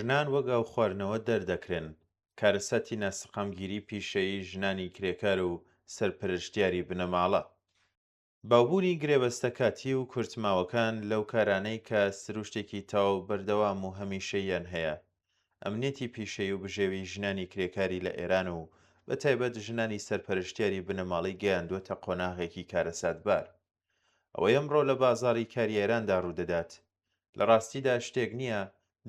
ژنان وەک ئاو خواردنەوە دەردەکرێن. کارەساتی ناسەقامگیری پیشەیی ژنانی کرێکار و سەرپەرشتیاری بنەماڵە. باوبوونی گرێبەستەکاتی و کورتماوەکان لەو کارانەی کە سروشتێکی تەواو بەردەوام و هەمیشەییان هەیە. ئەمنیەتی پیشەیی و بژێوی ژنانی کرێکاری لە ئێران و بەتایبەت ژنانی سەرپەرشتیاری بنەماڵی گەیاندووەتە قۆناغێکی کارەساتبار. ئەوەی ئەمڕۆ لە بازاڕی کاری ئێراندا ڕوودەدات لە ڕاستیدا شتێک نییە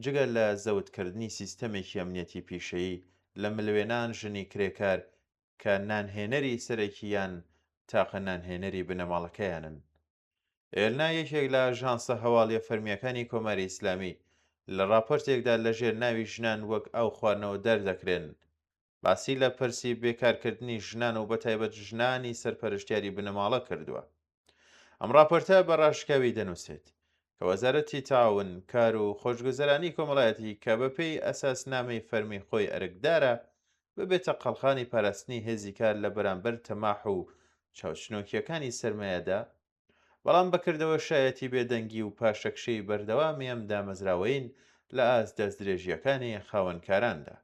جگە لە زەوتکردنی سیستەمێکی ئەمنیەتی پیشەیی لە ملوێنان ژنی کرێکار کە نانهێنەری سەرەکی یان تاقە نانهێنەری بنەماڵەکەیانن. ئێلنا یەکێک لە ئاژانسە هەواڵیە فەرمیەکانی کۆماری ئیسلامی لە راپۆرتێکدا لەژێر ناوی ژنان وەک ئاو خواردنەوە دەردەکرێن باسی لە پرسی بێکارکردنی ژنان و بەتایبەت ژنانی سەرپەرشتیاری بنەماڵە کردووە. ئەم راپۆرتە بە ڕاشکاوی دەنووسێت کە وەزارەتی تاون کار و خۆشگوزەرانی کۆمەڵایەتی کە بەپێی ئەساسنامەی فەرمی خۆی ئەرکدارە ببێتە قەڵخانی پاراستنی هێزی کار لە بەرامبەر تەماح و چاوچنۆکیەکانی سەرمایەدا، بەڵام بەکردەوە شایەتی بێدەنگی و پاشەکشەی بەردەوامی ئەم دامەزراوەین لە ئاست دەستدرێژیەکانی خاوەنکاراندا.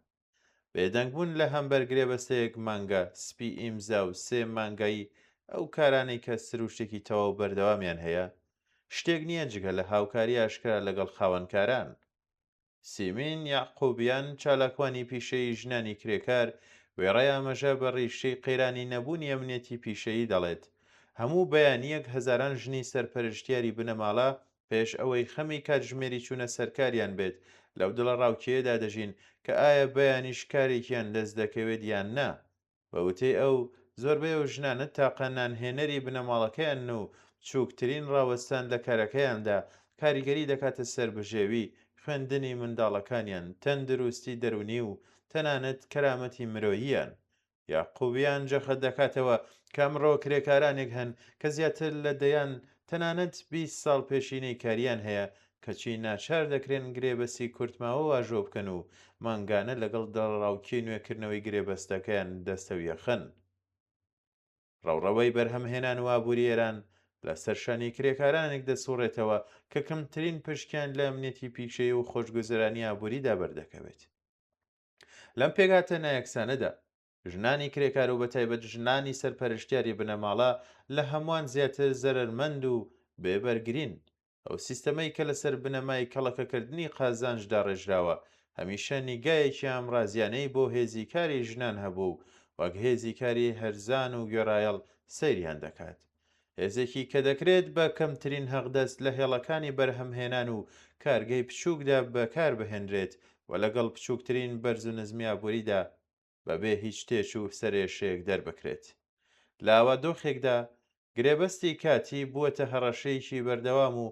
بێدەنگبوون لە هەمبەر گرێبەستەیەک مانگە سپی ئیمزا و 3 مانگایی ئەو کارانەی کە سروشتێکی تەواو بەردەوامیان هەیە شتێک نییە جگە لە هاوکاری ئاشکرا لەگەڵ خاوەنکاران. سیمین یاعقوبیان چالاکوانی پیشەیی ژنانی کرێکار وێڕای ئاماژە بە ڕیشەی قەیرانی نەبوونی ئەمنیەتی پیشەیی دەڵێت هەموو بەیانیەک هەزاران ژنی سەرپەرشتیاری بنەماڵە پێش ئەوەی خەمی کاتژمێری چوونە سەرکاریان بێت لەو دڵە ڕاوکێدا دەژین کە ئایا بەیانیش کارێکیان دەست دەکەوێت یان نا. بە وتەی ئەو زۆربەی ئەو ژنانە تاقە نانهێنەری بنەماڵەکەیان و چووکترین ڕاوەستان لە کارەکەیاندا کاریگەری دەکاتە سەر بژێوی خوێندنی منداڵەکانیان، تەندروستی دەرونی و تەنانەت کەرامەتی مرۆییان. یاعقوبیان جەخت دەکاتەوە کە ئەمڕۆ کرێکارانێک هەن کە زیاتر لە دەیان تەنانەت 20 ساڵ پێشینەی کاریان هەیە کەچی ناچار دەکرێن گرێبەستی کورتماوە واژۆ بکەن و مانگانە لەگەڵ دەڕاوکی نوێکردنەوەی گرێبەستەکەیان دەستەویەخەن. ڕەوڕەوەی بەرهەمهێنان و ئابووری ئێران لە سەرشانی کرێکارانێک دەسوڕێتەوە کە کەمترین پشکیان لە ئەمنیەتی پیشەیی و خۆشگوزەرانی ئابووریدا بەردەکەوێت. لەم پێگاتە نایەکسانەدا ژنانی کرێکار و بەتایبەت ژنانی سەرپەرشتیاری بنەماڵە لە هەمووان زیاتر زەرمەند و بێبەرگرین. ئەو سیستەمەی کە لەسەر بنەمای کەڵەکەکردنی قازانجدا ڕێژراوە هەمیشە نیگایەکی ئامرازیانەی بۆ هێزی کاری ژنان هەبوو وەک هێزی کاری هەرزان و گوێڕایەڵ سەیریان دەکات. هێزێکی کە دەکرێت بە کەمترین هەغدەست لە هێڵەکانی بەرهەمهێنان و کارگەی بچووکدا بەکار بهێنرێت و لەگەڵ بچووکترین بەرز و نزمی ئابووریدا بەبێ هیچ شتێک و سەرێشەیەک دەربکرێت. لە ئاوادۆخێکدا گرێبەستی کاتی بووەتە هەڕەشەیەکی بەردەوام و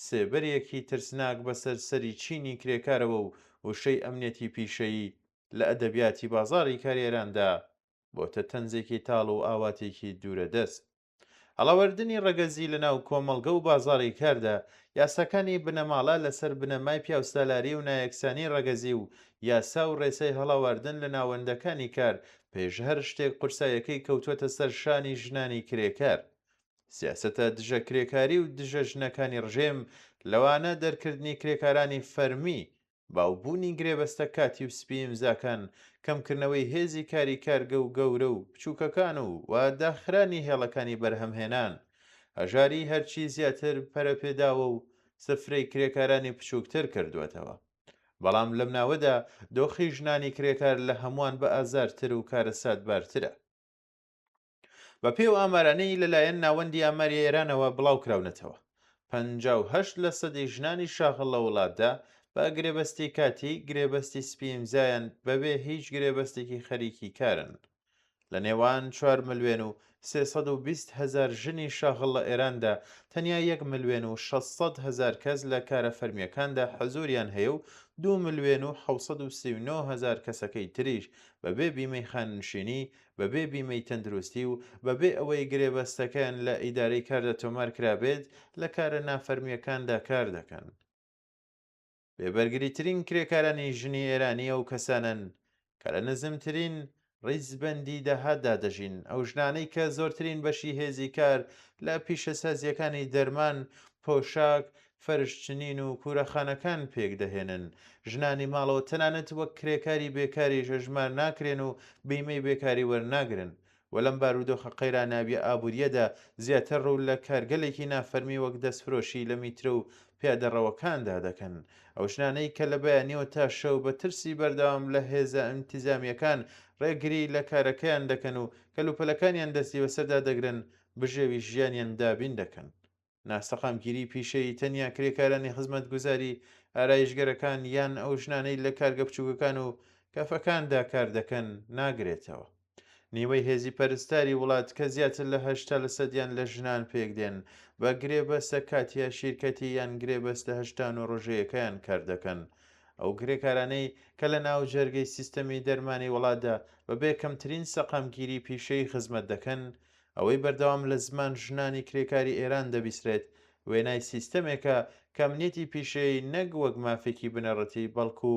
سێبەرێکی ترسناک بەسەر سەری چینی کرێکارەوە و وشەی ئەمنیەتی پیشەیی لە ئەدەبیاتی بازاڕی کارێراندا بۆتە تەنزێکی تاڵ و ئاواتێکی دوورەدەست. هەڵاوەردنی ڕەگەزی لەناو کۆمەڵگە و بازاڕی کاردا یاساکانی بنەماڵە لەسەر بنەمای پیاوسالاری و نایەکسانی ڕەگەزی و یاسا و ڕێسەی هەڵاوەردن لە ناوەندەکانی کار پێش هەر شتێک قورسایەکەی کەوتووەتە سەر شانی ژنانی کرێکار. سیاسەتە دژە کرێکاری و دژە ژنەکانی ڕژێم لەوانە دەرکردنی کرێکارانی فەرمی، باوبوونی گرێبەستە کاتی و سپی ئیمزاکان، کەمکردنەوەی هێزی کاری کارگە و گەورە و بچووکەکان و داخرانی هێڵەکانی بەرهەمهێنان، هەژاری هەرچی زیاتر پەرەپێداوە و سفرەی کرێکارانی بچووکتر کردوێتەوە. بەڵام لەم ناوەدا دۆخی ژنانی کرێکار لە هەمووان بە ئازارتر و کارەساتبارترە. بەپێی ئامارانەی لەلایەن ناوەندی ئاماری ئێرانەوە بڵاوکراونەتەوە 58% ژنانی شاغڵ لە وڵاتدا بە گرێبەستی کاتی گرێبەستی سپی ئیمزایان بەبێ هیچ گرێبەستێکی خەریکی کارن. لە نێوان 4 ملیۆن و 320 هەزار ژنی شاغڵ لە ئێراندا تەنیا 1 ملیۆن و 600 هەزار کەس لە کارە فەرمیەکاندا حەزوریان هەیە و 2 ملیۆن و 739 هەزار کەسەکەی تریش بەبێ بیمەی خاننشینی، بەبێ بیمەی تەندروستی و بەبێ ئەوەی گرێبەستەکەیان لە ئیدارەی کاردا تۆمار کرابێت لە کارە نافەرمیەکاندا کار دەکەن. بێبەرگریترین کرێکارانی ژنی ئێرانی ئەو کەسانن کە لە نزمترین ڕیزبەندی داهاتدا دەژین، ئەو ژنانەی کە زۆرترین بەشی هێزی کار لە پیشەسازیەکانی دەرمان، پۆشاک، فەرشچنین و کوورەخانەکان پێک دەهێنن. ژنانی ماڵەوە تەنانەت وەک کرێکاری بێکاری ژەژمار ناکرێن و بەیمەی بێکاری وەرناگرن. و لەم بارودۆخە قەیراناویە ئابوووریەدا زیاتر ڕوو لە کارگەلێکی نافەرمی وەک دەستفرۆشی لە میترە و پیادەڕەوەکاندا دەکەن. ئەو ژنانەی کە لە بەیانیەوە تا شەو بە ترسی بەردەوام لە هێزە ئینتیزامیەکان ڕێگری لە کارەکەیان دەکەن و کەلوپەلەکانیان دەستی بەسەردا دەگرن بژێوی ژیانیان دابین دەکەن. ناسەقامگیری پیشەی تەنیا کرێکارانی خزمەتگوزاری ئارایشگەرەکان یان ئەو ژنانەی لە کارگە بچووکەکان و کافەکاندا کار دەکەن ناگرێتەوە. نیوەی هێزی پەرستاری وڵات کە زیاتر لە 80% لە ژنان پێکدێن بە گرێبەستە کاتیا شیرکەتی یان گرێبەستە هەشتان و ڕۆژەیەکەیان کار دەکەن. ئەو گرێکارانەی کە لە ناو جەرگەی سیستەمی دەرمانی وڵاتدا بەبێ کەمترین سەقامگیری پیشەی خزمەت دەکەن، ئەوەی بەردەوام لە زمان ژنانی کرێکاری ئێران دەبیسترێت وێنای سیستەمێکە کەمنێتی پیشەی نەک وەک مافێکی بنەڕەتی بەڵکو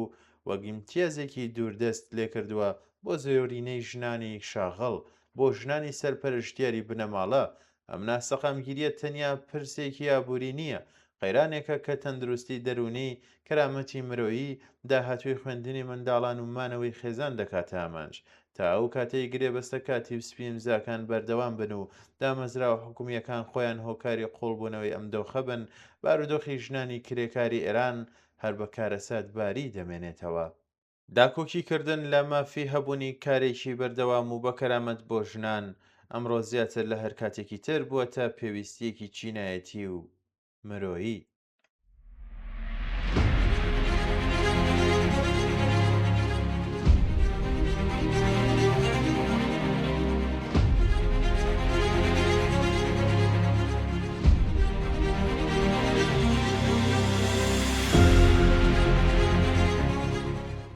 وەک ئیمتیازێکی دووردەست لێکردووە بۆ زۆرینەی ژنانی شاغەڵ، بۆ ژنانی سەرپەرشتیاری بنەماڵە. ئەم ناسەقامگیریە تەنیا پرسێکی ئابووری نییە، قەیرانێکە کە تەندروستی دەرونی، کەرامەتی مرۆیی، داهاتووی خوێندنی منداڵان و مانەوەی خێزان دەکاتە ئامانج. تا ئەو کاتەی گرێبەستە کاتی سپی ئیمزاکان بەردەوام بن و دامەزراوە حکومیەکان خۆیان هۆکاری قوڵبوونەوەی ئەم دۆخە بن، بارودۆخی ژنانی کرێکاری ئێران هەر بە کارەساتباری دەمێنێتەوە. داکۆکیکردن لە مافی هەبوونی کارێکی بەردەوام و بە کەرامەت بۆ ژنان ئەمڕۆ زیاتر لە هەر کاتێکی تر بووەتە پێویستیەکی چینایەتی و مرۆیی.